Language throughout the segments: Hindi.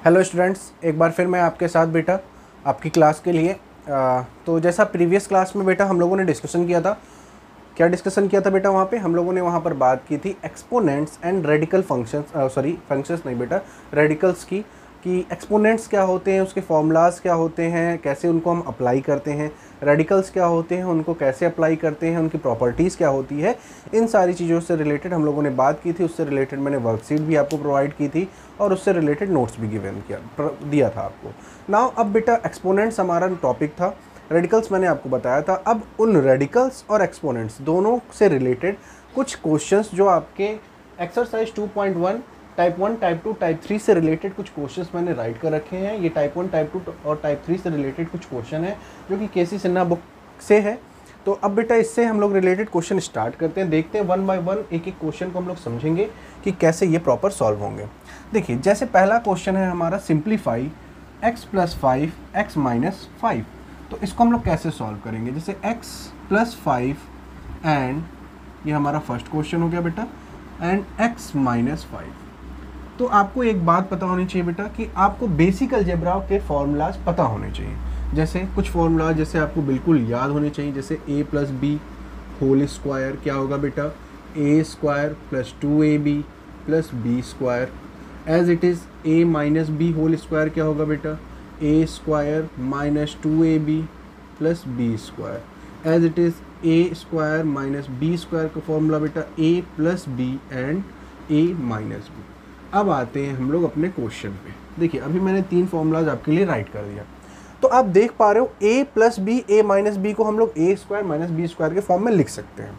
हेलो स्टूडेंट्स, एक बार फिर मैं आपके साथ बेटा आपकी क्लास के लिए तो जैसा प्रीवियस क्लास में बेटा हम लोगों ने डिस्कशन किया था। क्या डिस्कशन किया था बेटा? वहाँ पे हम लोगों ने वहाँ पर बात की थी exponents and radical functions, functions नहीं बेटा, रेडिकल्स की। कि एक्सपोनेंट्स क्या होते हैं, उसके फॉर्मूलाज क्या होते हैं, कैसे उनको हम अप्लाई करते हैं, रेडिकल्स क्या होते हैं, उनको कैसे अप्लाई करते हैं, उनकी प्रॉपर्टीज़ क्या होती है, इन सारी चीज़ों से रिलेटेड हम लोगों ने बात की थी। उससे रिलेटेड मैंने वर्कशीट भी आपको प्रोवाइड की थी और उससे रिलेटेड नोट्स भी दिया था आपको। नाउ अब बेटा एक्सपोनेंट्स हमारा टॉपिक था, रेडिकल्स मैंने आपको बताया था। अब उन रेडिकल्स और एक्सपोनेंट्स दोनों से रिलेटेड कुछ क्वेश्चंस जो आपके एक्सरसाइज 2.1 टाइप 1, टाइप 2, टाइप 3 से रिलेटेड कुछ क्वेश्चंस मैंने राइट कर रखे हैं। ये टाइप 1, टाइप 2 और टाइप 3 से रिलेटेड कुछ क्वेश्चन है जो कि केसी सिन्हा बुक से है। तो अब बेटा इससे हम लोग रिलेटेड क्वेश्चन स्टार्ट करते हैं, देखते हैं वन बाय वन एक एक क्वेश्चन को हम लोग समझेंगे कि कैसे ये प्रॉपर सॉल्व होंगे। देखिए, जैसे पहला क्वेश्चन है हमारा, सिंप्लीफाई x + 5 x - 5। तो इसको हम लोग कैसे सॉल्व करेंगे? जैसे x + 5 एंड ये हमारा फर्स्ट क्वेश्चन हो गया बेटा, एंड x - 5। तो आपको एक बात पता होनी चाहिए बेटा कि आपको बेसिक अलजेब्रा के फॉर्मूलाज पता होने चाहिए। जैसे कुछ फॉर्मूलाज जैसे आपको बिल्कुल याद होने चाहिए, जैसे a + b होल स्क्वायर क्या होगा बेटा, a² + 2ab + b²। As it is a - b whole square क्या होगा बेटा, a² - 2ab + b²। As it is a² - b² का फॉर्मूला बेटा a + b and a - b। अब आते हैं हम लोग अपने क्वेश्चन पे। देखिए, अभी मैंने 3 फॉर्मूलाज आपके लिए राइट कर दिया। तो आप देख पा रहे हो a + b a - b को हम लोग a² - b² के फॉर्म में लिख सकते हैं।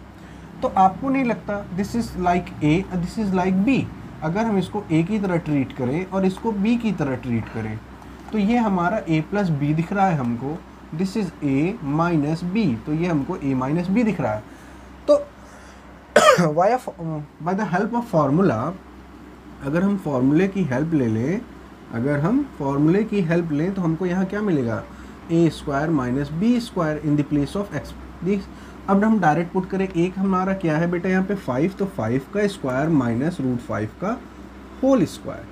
तो आपको नहीं लगता this is like a, this is like b? अगर हम इसको a की तरह ट्रीट करें और इसको b की तरह ट्रीट करें तो ये हमारा a + b दिख रहा है हमको, दिस इज a - b, तो ये हमको a - b दिख रहा है। तो by the help of formula, अगर हम फार्मूले की हेल्प ले लें, तो हमको यहाँ क्या मिलेगा, a² - b² in the place of x। अब हम डायरेक्ट पुट करें, एक हमारा क्या है बेटा यहाँ पे 5, तो 5 का स्क्वायर माइनस √5 का होल स्क्वायर।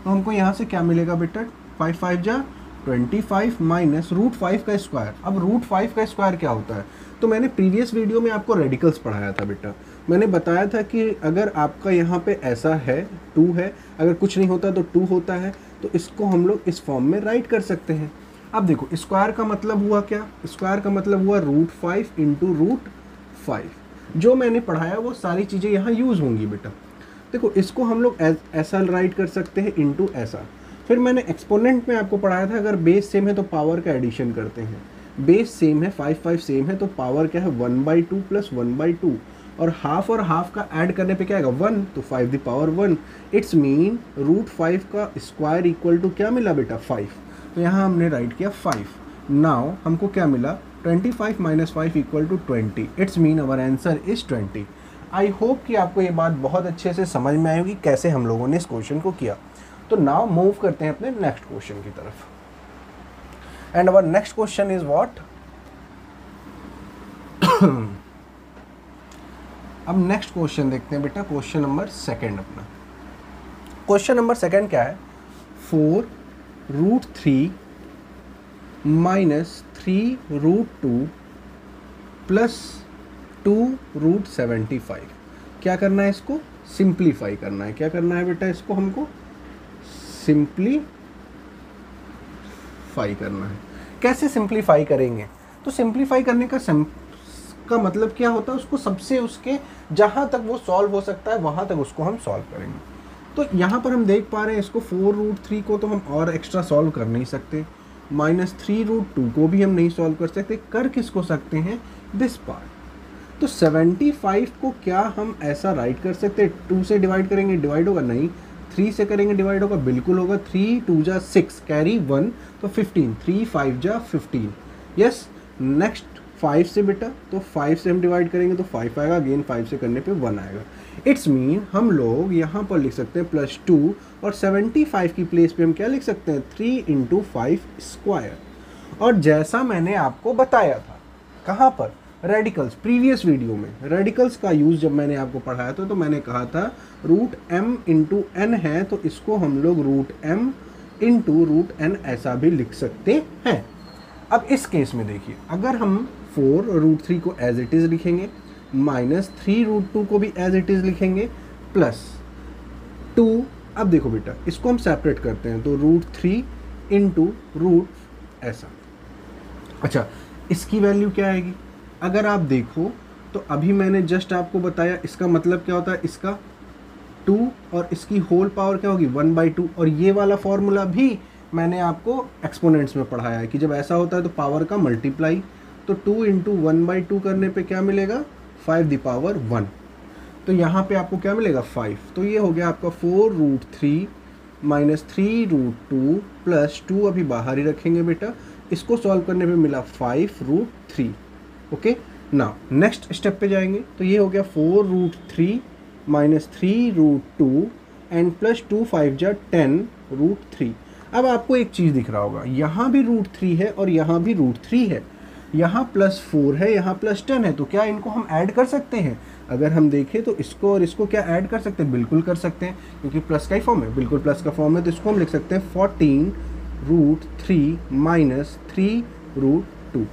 तो हमको यहाँ से क्या मिलेगा बेटा, 5 5 जा 25 माइनस √5 का स्क्वायर। अब √5 का स्क्वायर क्या होता है? तो मैंने प्रीवियस वीडियो में आपको रेडिकल्स पढ़ाया था बेटा। मैंने बताया था कि अगर आपका यहाँ पे ऐसा है 2 है, अगर कुछ नहीं होता तो 2 होता है, तो इसको हम लोग इस फॉर्म में राइट कर सकते हैं। अब देखो, स्क्वायर का मतलब हुआ क्या? स्क्वायर का मतलब हुआ √5 × √5। जो मैंने पढ़ाया वो सारी चीज़ें यहाँ यूज़ होंगी बेटा। देखो, इसको हम लोग ऐसा राइट कर सकते हैं इंटू ऐसा। फिर मैंने एक्सपोनेंट में आपको पढ़ाया था, अगर बेस सेम है तो पावर का एडिशन करते हैं। बेस सेम है, 5 5 सेम है, तो पावर क्या है 1/2 + 1/2, और हाफ का ऐड करने पे क्या आएगा 1, तो 5⁻1। इट्स मीन √5 का स्क्वायर इक्वल टू क्या मिला बेटा, 5। तो यहाँ हमने राइट किया 5। नाउ हमको क्या मिला, 25 - 5 = 20। It's mean our answer is 20। I hope कि आपको ये बात बहुत अच्छे से समझ में आएगी कैसे हम लोगों ने इस क्वेश्चन को किया। तो नाउ मूव करते हैं अपने नेक्स्ट क्वेश्चन की तरफ। And our next question is what? अब नेक्स्ट क्वेश्चन देखते हैं बेटा, क्वेश्चन नंबर 2 अपना। क्वेश्चन नंबर 2 क्या है, 4√3 - 3√2 + 2√75। क्या करना है? इसको सिंप्लीफाई करना है। क्या करना है बेटा? इसको हमको सिंप्लीफाई करना है। कैसे सिंप्लीफाई करेंगे? तो सिंप्लीफाई करने का मतलब क्या होता है, उसको सबसे उसके जहाँ तक वो सॉल्व हो सकता है वहाँ तक उसको हम सॉल्व करेंगे। तो यहाँ पर हम देख पा रहे हैं इसको 4√3 को तो हम और एक्स्ट्रा सॉल्व कर नहीं सकते, -3√2 को भी हम नहीं सॉल्व कर सकते। कर किसको सकते हैं? This part. तो 75 को क्या हम ऐसा राइट कर सकते हैं, 2 से डिवाइड करेंगे डिवाइड होगा नहीं, 3 से करेंगे डिवाइड होगा बिल्कुल होगा, 3 2 जा 6 कैरी 1 तो 15, 3 5 जा 15। यस, नेक्स्ट 5 से बेटा, तो 5 से हम डिवाइड करेंगे तो 5 आएगा, अगेन 5 से करने पे 1 आएगा। इट्स मीन हम लोग यहाँ पर लिख सकते हैं +2, और 75 की प्लेस पे हम क्या लिख सकते हैं, 3 × 5²। और जैसा मैंने आपको बताया था, कहाँ पर, रेडिकल्स, प्रीवियस वीडियो में रेडिकल्स का यूज़ जब मैंने आपको पढ़ाया था तो मैंने कहा था √m × n है, तो इसको हम लोग √m इंटू रूट एन ऐसा भी लिख सकते हैं। अब इस केस में देखिए, अगर हम 4 रूट 3 को एज इट इज़ लिखेंगे, माइनस 3 रूट 2 को भी एज इट इज़ लिखेंगे, प्लस 2, अब देखो बेटा इसको हम सेपरेट करते हैं तो रूट 3 इंटू रूट ऐसा। अच्छा, इसकी वैल्यू क्या आएगी? अगर आप देखो तो अभी मैंने जस्ट आपको बताया इसका मतलब क्या होता है, इसका 2 और इसकी होल पावर क्या होगी 1/2। और ये वाला फॉर्मूला भी मैंने आपको एक्सपोनेंट्स में पढ़ाया है कि जब ऐसा होता है तो पावर का मल्टीप्लाई, तो 2 इंटू 1/2 करने पे क्या मिलेगा 5 द पावर 1। तो यहाँ पे आपको क्या मिलेगा 5। तो ये हो गया आपका 4 रूट 3 माइनस 3 रूट 2 प्लस 2 अभी बाहर ही रखेंगे बेटा, इसको सॉल्व करने पे मिला 5 root 3। Okay, now next step पे जाएंगे तो ये हो गया 4 root 3 minus 3 root 2 and plus 2 5 जा 10 रूट 3। अब आपको एक चीज़ दिख रहा होगा, यहाँ भी रूट 3 है और यहाँ भी रूट 3 है, यहाँ प्लस 4 है, यहाँ प्लस 10 है, तो क्या इनको हम ऐड कर सकते हैं? अगर हम देखें तो इसको और इसको क्या ऐड कर सकते हैं? बिल्कुल कर सकते हैं, क्योंकि प्लस का ही फॉर्म है, बिल्कुल प्लस का फॉर्म है। तो इसको हम लिख सकते हैं 14 रूट 3 माइनस 3 रूट 2।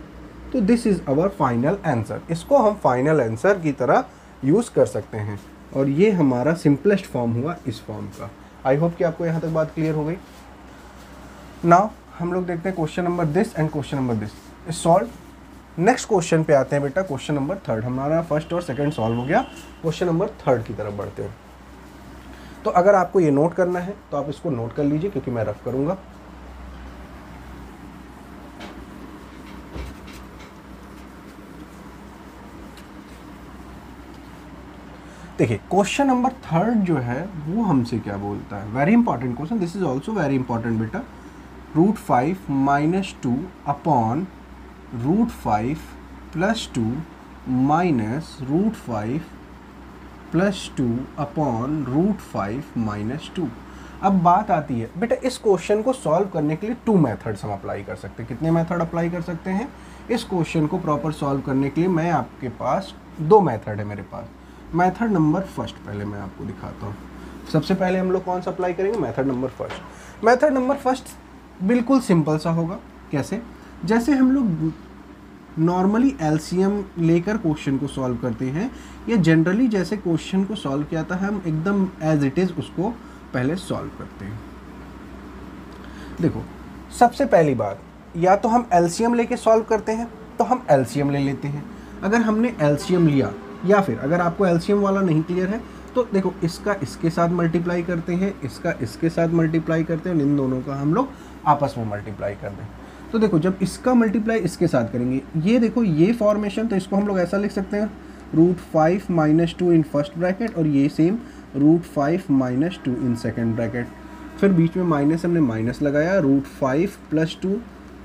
तो this is our final answer. इसको हम फाइनल आंसर की तरह यूज़ कर सकते हैं और ये हमारा सिंपलेस्ट फॉर्म हुआ इस फॉर्म का। आई होप कि आपको यहाँ तक बात क्लियर हो गई। नाउ हम लोग देखते हैं question number this and question number this is solve. Next question पे आते हैं बेटा, क्वेश्चन नंबर 3। हमारा फर्स्ट और सेकंड सॉल्व हो गया, क्वेश्चन नंबर 3 की तरफ बढ़ते हैं। तो अगर आपको ये नोट करना है तो आप इसको नोट कर लीजिए, क्योंकि मैं रफ करूंगा। देखिए क्वेश्चन नंबर 3 जो है वो हमसे क्या बोलता है, very important question, this is also very important बेटा। Root 5 minus 2 upon root 5 plus 2 minus root 5 plus 2 upon root 5 minus 2। अब बात आती है बेटा, इस क्वेश्चन को सॉल्व करने के लिए 2 मेथड्स हम अप्लाई कर सकते हैं। कितने मेथड अप्लाई कर सकते हैं? इस क्वेश्चन को प्रॉपर सॉल्व करने के लिए मैं आपके पास 2 मेथड है मेरे पास। मेथड नंबर फर्स्ट पहले मैं आपको दिखाता हूँ। सबसे पहले हम लोग कौन सा अप्लाई करेंगे? Method number first. Method number first बिल्कुल सिंपल सा होगा। कैसे? जैसे हम लोग नॉर्मली एलसीएम लेकर क्वेश्चन को सॉल्व करते हैं, या जनरली जैसे क्वेश्चन को सॉल्व किया था हम एकदम एज इट इज़ उसको पहले सॉल्व करते हैं। देखो सबसे पहली बात, या तो हम एलसीएम लेके सॉल्व करते हैं तो हम एलसीएम ले लेते हैं। अगर हमने एलसीएम लिया, या फिर अगर आपको एलसीएम वाला नहीं क्लियर है तो देखो इसका इसके साथ मल्टीप्लाई करते हैं, इसका इसके साथ मल्टीप्लाई करते हैं, और इन दोनों का हम लोग आपस में मल्टीप्लाई कर दें। तो देखो जब इसका मल्टीप्लाई इसके साथ करेंगे, ये देखो ये फॉर्मेशन, तो इसको हम लोग ऐसा लिख सकते हैं root 5 minus 2 in first bracket, और ये same root 5 minus 2 in second bracket. फिर बीच में माइनस हमने माइनस लगाया, रूट 5 प्लस 2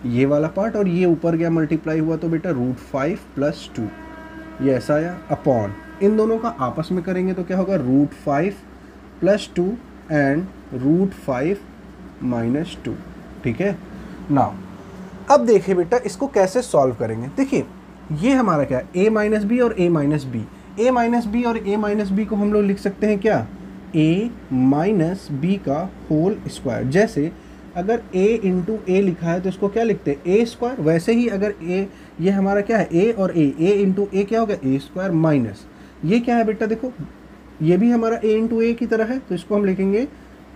ये वाला पार्ट, और ये ऊपर गया मल्टीप्लाई हुआ तो बेटा रूट 5 प्लस 2 ये ऐसा आया, अपॉन इन दोनों का आपस में करेंगे तो क्या होगा root 5 plus 2 and root 5 minus 2। ठीक है नाउ अब देखिए बेटा इसको कैसे सॉल्व करेंगे। देखिए ये हमारा क्या है, a माइनस बी और a minus B. a minus B और a माइनस बी को हम लोग लिख सकते हैं क्या, a माइनस बी का होल स्क्वायर। जैसे अगर a इंटू ए लिखा है तो इसको क्या लिखते हैं ए स्क्वायर। वैसे ही अगर a ये हमारा क्या है a और a इंटू ए क्या होगा ए स्क्वायर, माइनस ये क्या है बेटा देखो ये भी हमारा a इंटू ए की तरह है, तो इसको हम लिखेंगे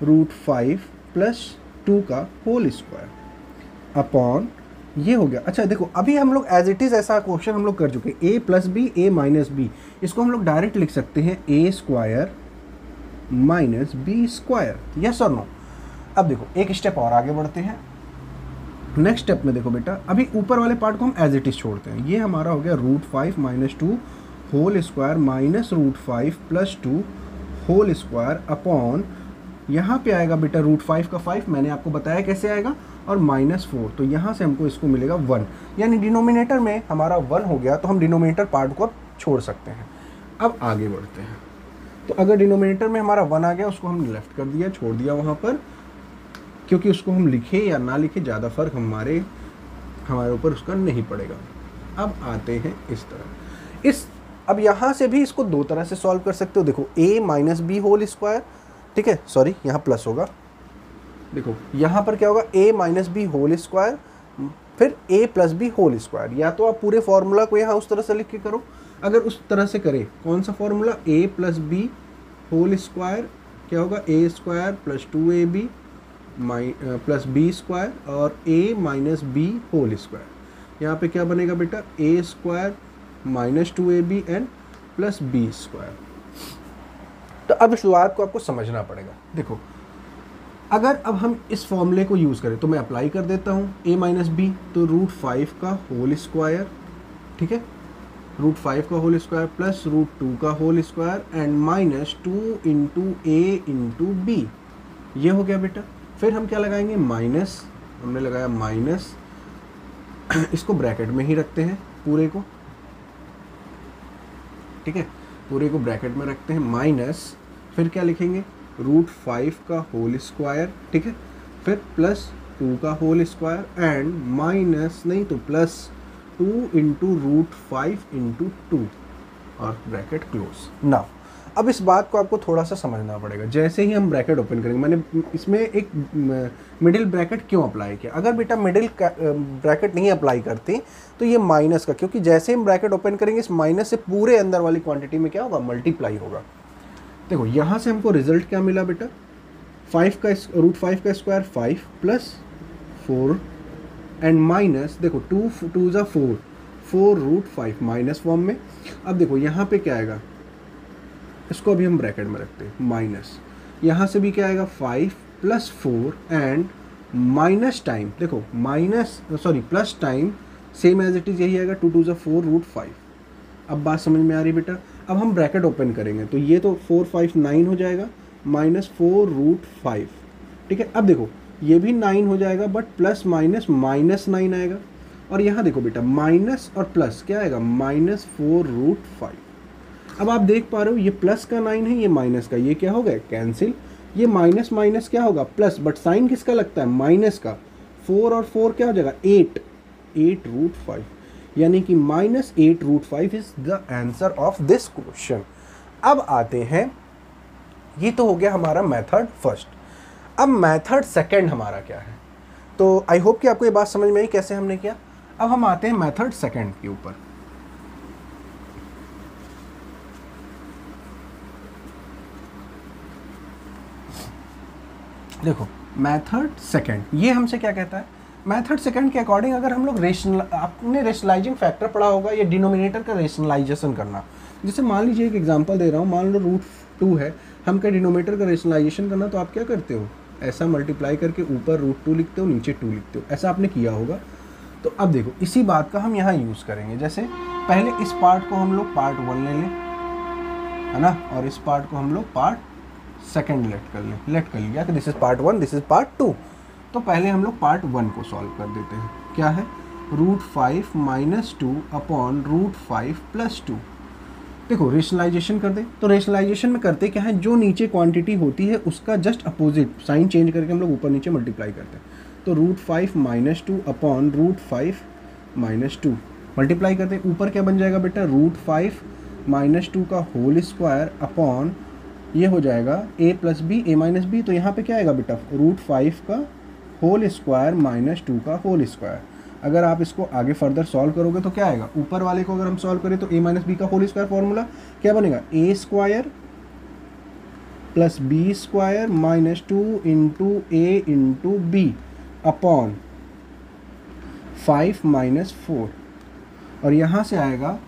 रूट 5 प्लस 2 का होल स्क्वायर अपॉन ये हो गया। अच्छा देखो अभी हम लोग एज इट इज़ ऐसा क्वेश्चन हम लोग कर चुके हैं, a plus B a minus B, इसको हम लोग डायरेक्ट लिख सकते हैं a square minus B square, yes और नो। अब देखो एक स्टेप और आगे बढ़ते हैं। नेक्स्ट स्टेप में देखो बेटा अभी ऊपर वाले पार्ट को हम एज इट इज़ छोड़ते हैं। ये हमारा हो गया root 5 minus 2 whole square minus root 5 plus 2 whole square upon यहाँ पे आएगा बेटा रूट 5 का 5 मैंने आपको बताया कैसे आएगा, और माइनस 4, तो यहाँ से हमको इसको मिलेगा 1, यानी डिनोमिनेटर में हमारा 1 हो गया, तो हम डिनोमिनेटर पार्ट को अब छोड़ सकते हैं। अब आगे बढ़ते हैं। तो अगर डिनोमिनेटर में हमारा 1 आ गया उसको हमने लेफ्ट कर दिया, छोड़ दिया वहाँ पर, क्योंकि उसको हम लिखे या ना लिखे ज़्यादा फर्क हमारे ऊपर उसका नहीं पड़ेगा। अब आते हैं इस तरह, अब यहाँ से भी इसको 2 तरह से सॉल्व कर सकते हो। देखो a minus B whole square, ठीक है, सॉरी यहाँ प्लस होगा, देखो यहाँ पर क्या होगा, a minus B whole square फिर a plus B whole square. या तो आप पूरे फॉर्मूला को यहाँ उस तरह से लिख के करो, अगर उस तरह से करें कौन सा formula, a plus B whole square क्या होगा, a square plus 2ab plus B square और a minus B whole square. यहाँ पे क्या बनेगा बेटा, a square minus 2ab and plus B square. तो अब शुरुआत को आपको समझना पड़ेगा। देखो अगर अब हम इस फॉर्मूले को यूज़ करें तो मैं अप्लाई कर देता हूँ, a माइनस बी तो √5 का होल स्क्वायर, ठीक है, √5 का होल स्क्वायर प्लस √2 का whole square and minus 2 into a into B. ये हो गया बेटा। फिर हम क्या लगाएंगे, माइनस, हमने लगाया माइनस, इसको ब्रैकेट में ही रखते हैं पूरे को, ठीक है, पूरे को ब्रैकेट में रखते हैं, माइनस, फिर क्या लिखेंगे, √5 का होल स्क्वायर, ठीक है, फिर प्लस 2 का होल स्क्वायर एंड माइनस नहीं तो प्लस 2 इंटू √5 इंटू 2 और ब्रैकेट क्लोज। नाउ अब इस बात को आपको थोड़ा सा समझना पड़ेगा। जैसे ही हम ब्रैकेट ओपन करेंगे, मैंने इसमें एक मिडिल ब्रैकेट क्यों अप्लाई किया, अगर बेटा मिडिल ब्रैकेट नहीं अप्लाई करते तो ये माइनस का, क्योंकि जैसे हम ब्रैकेट ओपन करेंगे इस माइनस से पूरे अंदर वाली क्वांटिटी में क्या होगा, मल्टीप्लाई होगा। देखो यहाँ से हमको रिजल्ट क्या मिला बेटा, √5 का स्क्वायर 5 प्लस 4 एंड माइनस, देखो 2 ज़ा 4 √5 माइनस फॉर्म में। अब देखो यहाँ पे क्या आएगा, इसको अभी हम ब्रैकेट में रखते हैं, माइनस, यहाँ से भी क्या आएगा 5 प्लस 4 एंड माइनस टाइम, देखो minus sorry plus time same as it is यही आएगा, 2 ज़ा 4 √5। अब बात समझ में आ रही बेटा। अब हम ब्रैकेट ओपन करेंगे तो ये तो 4 5 9 हो जाएगा माइनस 4 √5, ठीक है। अब देखो ये भी 9 हो जाएगा बट प्लस माइनस माइनस 9 आएगा, और यहाँ देखो बेटा माइनस और प्लस क्या आएगा, माइनस 4 √5। अब आप देख पा रहे हो ये प्लस का 9 है, ये माइनस का, ये क्या हो गया, कैंसिल। ये माइनस माइनस क्या होगा, प्लस, बट साइन किसका लगता है, माइनस का। 4 और 4 क्या हो जाएगा, 8 √5, यानी कि -8 √5 is the answer of this question. अब आते हैं, ये तो हो गया हमारा मेथड फर्स्ट। अब मेथड सेकंड हमारा क्या है, तो आई होप कि आपको ये बात समझ में आई कैसे हमने किया। अब हम आते हैं मेथड सेकंड के ऊपर। देखो मेथड सेकंड ये हमसे क्या कहता है, मेथड सेकंड के अकॉर्डिंग अगर हम लोग आपने रेशनलाइजिंग फैक्टर पढ़ा होगा, ये डिनोमिनेटर का रेशनलाइजेशन करना। जैसे मान लीजिए एक एग्जांपल दे रहा हूँ, मान लो √2 है, हम क्या डिनोमिनेटर का रेशनलाइजेशन करना, तो आप क्या करते हो, ऐसा मल्टीप्लाई करके ऊपर √2 लिखते हो, नीचे 2 लिखते हो, ऐसा आपने किया होगा। तो अब देखो इसी बात का हम यहाँ यूज़ करेंगे। जैसे पहले इस पार्ट को हम लोग पार्ट 1 ले लें, है ना, और इस पार्ट को हम लोग पार्ट सेकंड लेट कर लिया कि this is part 1, this is part 2। तो पहले हम लोग पार्ट 1 को सॉल्व कर देते हैं। क्या है, √5 - 2 अपॉन √5 + 2। देखो रेशनलाइजेशन कर दे, तो रेशनलाइजेशन में करते क्या है, जो नीचे क्वांटिटी होती है उसका जस्ट अपोजिट साइन चेंज करके हम लोग ऊपर नीचे मल्टीप्लाई करते हैं। तो √5 - 2 अपॉन √5 - 2 मल्टीप्लाई करते हैं। ऊपर क्या बन जाएगा बेटा, √5 - 2 का होल स्क्वायर अपॉन ये हो जाएगा a + b, a - b। तो यहाँ पे क्या आएगा बेटा, √5 का होल स्क्वायर -2 का होल स्क्वायर। अगर आप इसको आगे फर्दर सॉल्व करोगे तो क्या आएगा, ऊपर वाले को अगर हम सॉल्व करें तो a - b का होल स्क्वायर फॉर्मूला क्या बनेगा, a² + b² -2 into a into b upon 5 - 4, और यहाँ से आएगा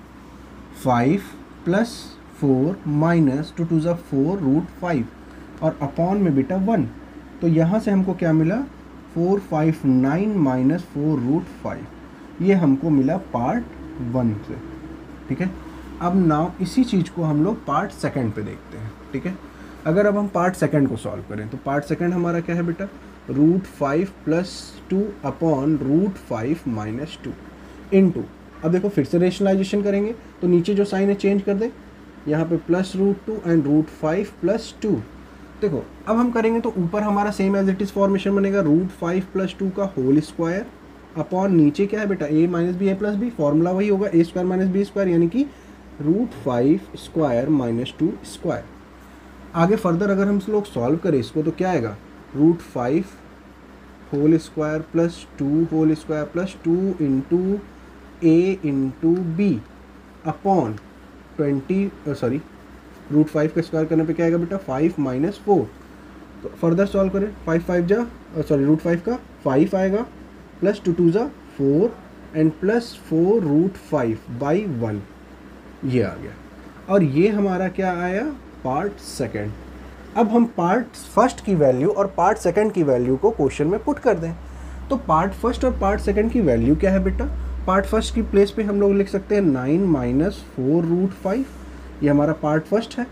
5 + 4 - 2 × 2 = 4 √5 और अपॉन में बेटा 1। तो यहाँ से हमको क्या मिला, 459 - 4 √5। ये हमको मिला पार्ट 1 से, ठीक है। अब नाउ इसी चीज़ को हम लोग पार्ट सेकंड पे देखते हैं, ठीक है। अगर अब हम पार्ट सेकंड को सॉल्व करें तो पार्ट सेकंड हमारा क्या है बेटा, √5 + 2 अपॉन √5 - 2 इंटू, अब देखो फिर से रेशनलाइजेशन करेंगे तो नीचे जो साइन है चेंज कर दे, यहाँ पे +√2 एंड √5 + 2। देखो अब हम करेंगे तो ऊपर हमारा same as it is formation बनेगा, √5 + 2 का होल स्क्वायर अपॉन नीचे क्या है बेटा, a - b a + b, formula वही होगा a² - b², यानी कि √5² - 2²। आगे फर्दर अगर हम लोग सॉल्व करें इसको तो क्या आएगा, √5 whole square plus 2 whole square plus 2 into ए इंटू बी अपॉन 20 रूट 5 का स्क्वायर करने पे क्या आएगा बेटा 5 माइनस 4। तो फर्दर सॉल्व करें, 5 5 जा रूट 5 का 5 आएगा प्लस 2 2 जा 4 एंड प्लस 4 रूट 5 बाई 1, ये आ गया। और ये हमारा क्या आया पार्ट सेकंड। अब हम पार्ट फर्स्ट की वैल्यू और पार्ट सेकंड की वैल्यू को क्वेश्चन में पुट कर दें। तो पार्ट फर्स्ट और पार्ट सेकंड की वैल्यू क्या है बेटा, पार्ट फर्स्ट की प्लेस पे हम लोग लिख सकते हैं 9 माइनस 4 रूट 5, ये हमारा पार्ट फर्स्ट है,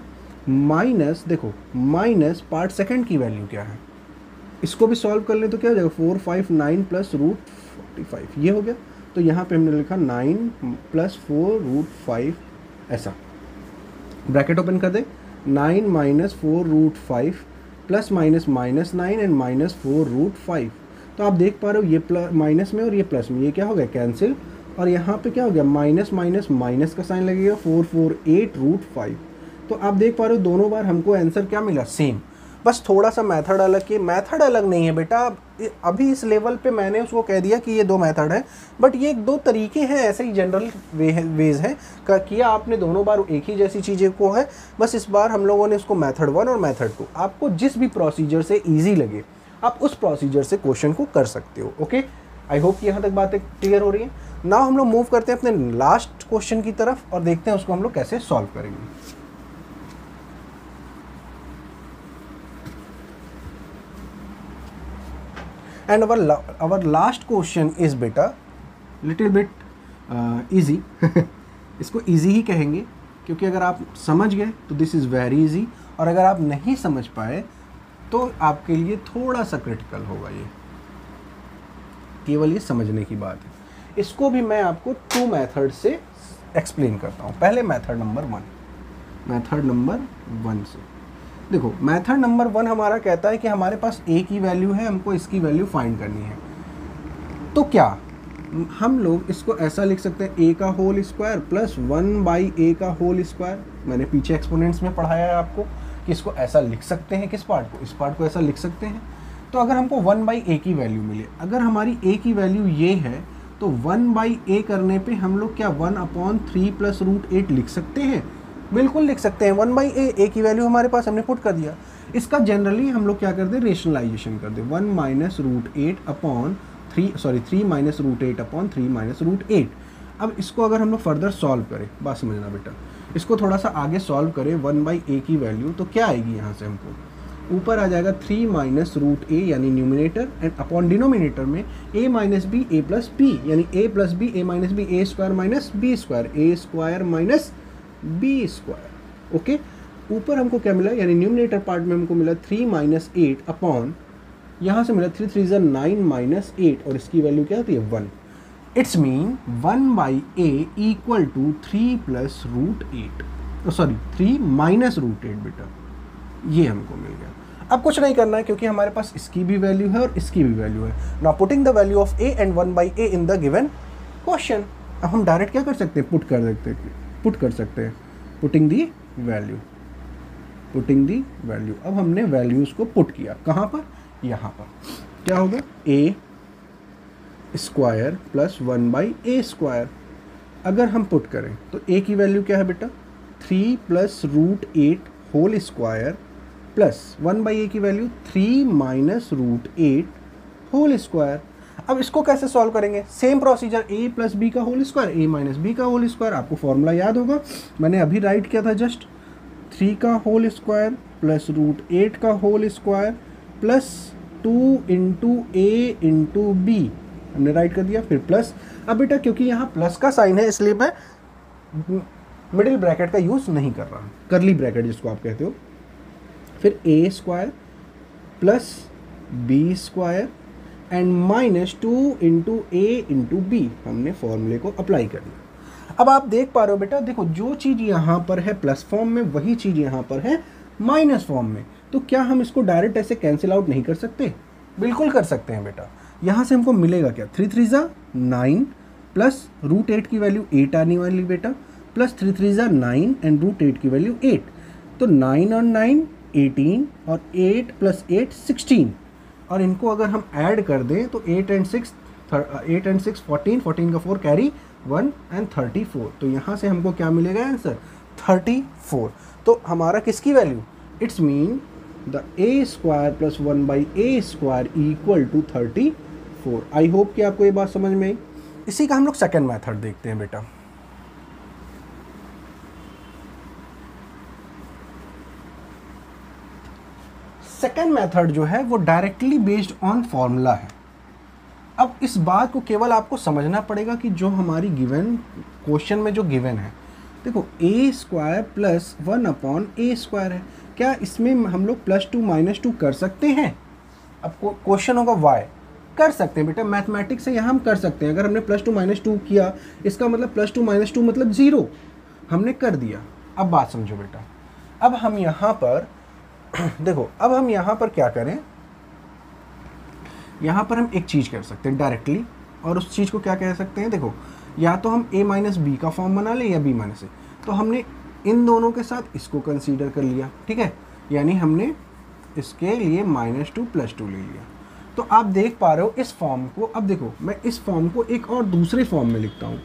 माइनस देखो माइनस पार्ट सेकंड की वैल्यू क्या है, इसको भी सॉल्व कर लें तो क्या हो जाएगा 4 5 9 प्लस रूट 45, ये हो गया। तो यहाँ पे हमने लिखा 9 प्लस 4 रूट 5, ऐसा ब्रैकेट ओपन कर दे, 9 minus 4 root 5 plus minus minus 9 and minus 4 root 5। तो आप देख पा रहे हो ये प्लस माइनस में और ये प्लस में, ये क्या हो गया कैंसिल, और यहाँ पे क्या हो गया माइनस माइनस माइनस का साइन लगेगा 448 रूट 5। तो आप देख पा रहे हो दोनों बार हमको आंसर क्या मिला सेम, बस थोड़ा सा मेथड अलग किए। मेथड अलग नहीं है बेटा, अभी इस लेवल पे मैंने उसको कह दिया कि ये 2 मेथड है, बट ये 2 तरीके हैं, ऐसे ही जनरल वेज हैं किया आपने दोनों बार एक ही जैसी चीज़ें को है। बस इस बार हम लोगों ने इसको मेथड 1 और मेथड 2, आपको जिस भी प्रोसीजर से ईजी लगे आप उस प्रोसीजर से क्वेश्चन को कर सकते हो। ओके, आई होप कि यहाँ तक बातें क्लियर हो रही हैं। नाउ हम लोग मूव करते हैं अपने लास्ट क्वेश्चन की तरफ और देखते हैं उसको हम लोग कैसे सॉल्व करेंगे। And our last question is बेटा little bit easy इसको easy ही कहेंगे क्योंकि अगर आप समझ गए तो this is very easy, और अगर आप नहीं समझ पाए तो आपके लिए थोड़ा सा क्रिटिकल होगा। ये केवल ये समझने की बात है। इसको भी मैं आपको 2 मेथड से एक्सप्लेन करता हूँ। पहले मेथड नंबर 1 से देखो, मेथड नंबर 1 हमारा कहता है कि हमारे पास a की वैल्यू है, हमको इसकी वैल्यू फाइंड करनी है। तो क्या हम लोग इसको ऐसा लिख सकते हैं a का whole square plus 1 by a का होल स्क्वायर। मैंने पीछे एक्सपोनेंट्स में पढ़ाया है आपको कि इसको ऐसा लिख सकते हैं, किस पार्ट को, इस पार्ट को ऐसा लिख सकते हैं। तो अगर हमको 1 बाई a की वैल्यू मिले, अगर हमारी a की वैल्यू ये है तो 1 बाई a करने पे हम लोग क्या 1/3 प्लस रूट 8 लिख सकते हैं, बिल्कुल लिख सकते हैं। 1 बाई ए की वैल्यू हमारे पास हमने पुट कर दिया। इसका जनरली हम लोग क्या करते हैं रेशनलाइजेशन कर दे, 1 minus root 8 upon 3 minus root 8 upon 3 minus root 8। अब इसको अगर हम लोग फर्दर सॉल्व करें, बात समझना बेटा, इसको थोड़ा सा आगे सॉल्व करें 1 बाई ए की वैल्यू, तो क्या आएगी यहाँ से हमको ऊपर आ जाएगा 3 माइनस रूट ए यानी न्यूमिनेटर, एंड अपॉन डिनोमिनेटर में a minus B A plus B यानी a plus B A minus B, A square minus B square, A square minus B square. Okay, ऊपर हमको क्या मिला यानी न्यूमिनेटर पार्ट में हमको मिला 3 माइनस 8 अपॉन यहाँ से मिला 3 3 ज़ा 9 माइनस 8, और इसकी वैल्यू क्या होती है 1। It's mean 1 by A equal to 3 plus root 8, sorry 3 minus root 8 बेटा, ये हमको मिल गया। अब कुछ नहीं करना है क्योंकि हमारे पास इसकी भी वैल्यू है और इसकी भी वैल्यू है। Now putting the value of A and 1 by A in the given question. अब हम डायरेक्ट क्या कर सकते हैं, पुट कर सकते हैं पुटिंग दी वैल्यू। अब हमने वैल्यूज़ को पुट किया कहाँ पर, यहाँ पर। क्या होगा a square plus 1 by a square. अगर हम पुट करें तो ए की वैल्यू क्या है बेटा 3 plus root 8 whole square plus 1 by a की value 3 minus root 8 whole square. अब इसको कैसे सॉल्व करेंगे, same procedure, a plus b का whole square, a minus B का होल स्क्वायर। आपको फॉर्मूला याद होगा, मैंने अभी राइट किया था जस्ट, 3 का होल स्क्वायर प्लस रूट 8 का होल स्क्वायर प्लस 2 इंटू ए इंटू बी, हमने राइट कर दिया, फिर प्लस। अब बेटा क्योंकि यहाँ प्लस का साइन है इसलिए मैं मिडिल ब्रैकेट का यूज़ नहीं कर रहा, करली ब्रैकेट जिसको आप कहते हो। फिर a square plus B square and minus 2 into A into B, हमने फॉर्मूले को अप्लाई कर दिया। अब आप देख पा रहे हो बेटा, देखो जो चीज़ यहाँ पर है प्लस फॉर्म में वही चीज़ यहाँ पर है माइनस फॉर्म में। तो क्या हम इसको डायरेक्ट ऐसे कैंसिल आउट नहीं कर सकते, बिल्कुल कर सकते हैं बेटा। यहाँ से हमको मिलेगा क्या 3 3 ज़ा 9 प्लस रूट 8 की वैल्यू 8 आने वाली बेटा, प्लस 3 3 ज़ा 9 एंड रूट 8 की वैल्यू 8। तो 9 और 9 18 और 8 प्लस 8 16, और इनको अगर हम ऐड कर दें तो 8 and 6 14, 14 का 4 कैरी 1 and 34, तो यहाँ से हमको क्या मिलेगा आंसर 34। तो हमारा किसकी value, it's mean the a square plus 1/a square equal to 34। I hope कि आपको ये बात समझ में आई। इसी का हम लोग सेकेंड मेथड देखते हैं बेटा। सेकेंड मेथड जो है वो डायरेक्टली बेस्ड ऑन फॉर्मूला है। अब इस बात को केवल आपको समझना पड़ेगा कि जो हमारी गिवन क्वेश्चन में जो गिवन है, देखो a square plus 1/a square है, क्या इसमें हम लोग +2 -2 कर सकते हैं? अब क्वेश्चन होगा y, कर सकते हैं बेटा, मैथमेटिक्स से यहाँ हम कर सकते हैं। अगर हमने +2 -2 किया, इसका मतलब +2 -2 मतलब 0, हमने कर दिया। अब बात समझो बेटा, अब हम यहाँ पर देखो, अब हम यहाँ पर क्या करें, यहाँ पर हम एक चीज़ कर सकते हैं डायरेक्टली, और उस चीज़ को क्या कह सकते हैं, देखो या तो हम a माइनस बी का फॉर्म बना लें या b माइनस ए। तो हमने इन दोनों के साथ इसको कंसीडर कर लिया, ठीक है, यानी हमने इसके लिए -2 +2 ले लिया। तो आप देख पा रहे हो इस फॉर्म को। अब देखो मैं इस फॉर्म को एक और दूसरे फॉर्म में लिखता हूँ,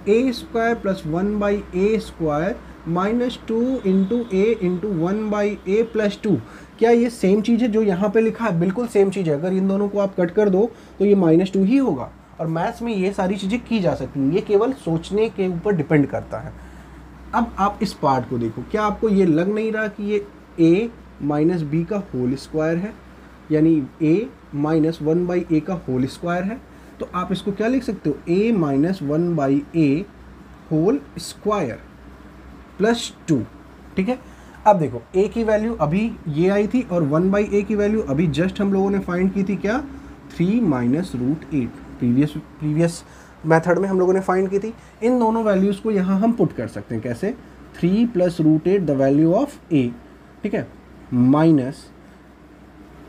a square plus 1/a square -2 into a into 1/a + 2। क्या ये सेम चीज़ है जो यहाँ पे लिखा है? बिल्कुल सेम चीज़ है। अगर इन दोनों को आप कट कर दो तो ये -2 ही होगा। और मैथ्स में ये सारी चीज़ें की जा सकती हैं, ये केवल सोचने के ऊपर डिपेंड करता है। अब आप इस पार्ट को देखो, क्या आपको ये लग नहीं रहा कि ये a माइनस बी का होल स्क्वायर है, यानी a माइनस 1/a का होल स्क्वायर है? तो आप इसको क्या लिख सकते हो, a minus 1/a whole square plus 2, ठीक है। अब देखो a की वैल्यू अभी ये आई थी और 1/a की वैल्यू अभी जस्ट हम लोगों ने फाइंड की थी, क्या 3 माइनस √8 प्रीवियस मेथड में हम लोगों ने फाइंड की थी। इन दोनों वैल्यूज़ को यहाँ हम पुट कर सकते हैं, कैसे, 3 + √8 द वैल्यू ऑफ a, ठीक है, माइनस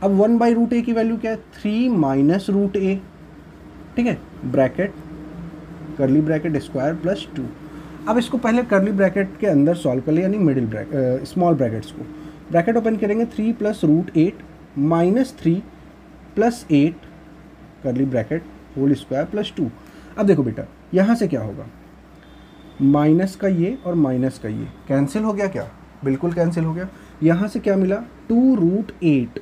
अब 1/√a की वैल्यू क्या है, 3 माइनस √a, ठीक है, ब्रैकेट करली ब्रैकेट स्क्वायर प्लस 2। अब इसको पहले करली ब्रैकेट के अंदर सॉल्व कर ले, यानी मिडिल ब्रैकेट स्मॉल ब्रैकेट्स को ब्रैकेट ओपन करेंगे, 3 + √8 माइनस 3 + 8 करली ब्रैकेट होल स्क्वायर प्लस 2। अब देखो बेटा यहाँ से क्या होगा, माइनस का ये और माइनस का ये कैंसिल हो गया, क्या बिल्कुल कैंसिल हो गया। यहाँ से क्या मिला, 2√8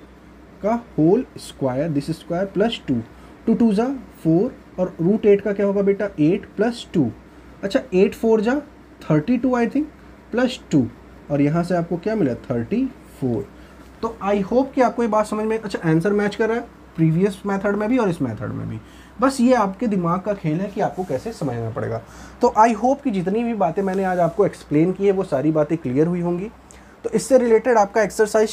का whole square this square plus 2, 2 2 जा 4 और √8 का क्या होगा बेटा 8 + 2, अच्छा 8 4 जा 32 आई थिंक प्लस 2, और यहाँ से आपको क्या मिला 34। तो आई होप कि आपको ये बात समझ में, अच्छा आंसर मैच कर रहा है प्रीवियस मेथड में भी और इस मेथड में भी। बस ये आपके दिमाग का खेल है कि आपको कैसे समझना पड़ेगा। तो आई होप कि जितनी भी बातें मैंने आज आपको एक्सप्लेन की है वो सारी बातें क्लियर हुई होंगी। तो इससे रिलेटेड आपका एक्सरसाइज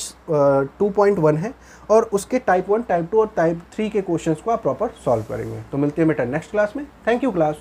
2.1 है और उसके टाइप 1, टाइप 2 और टाइप 3 के क्वेश्चंस को आप प्रॉपर सॉल्व करेंगे। तो मिलते हैं बेटा नेक्स्ट क्लास में। Thank you class.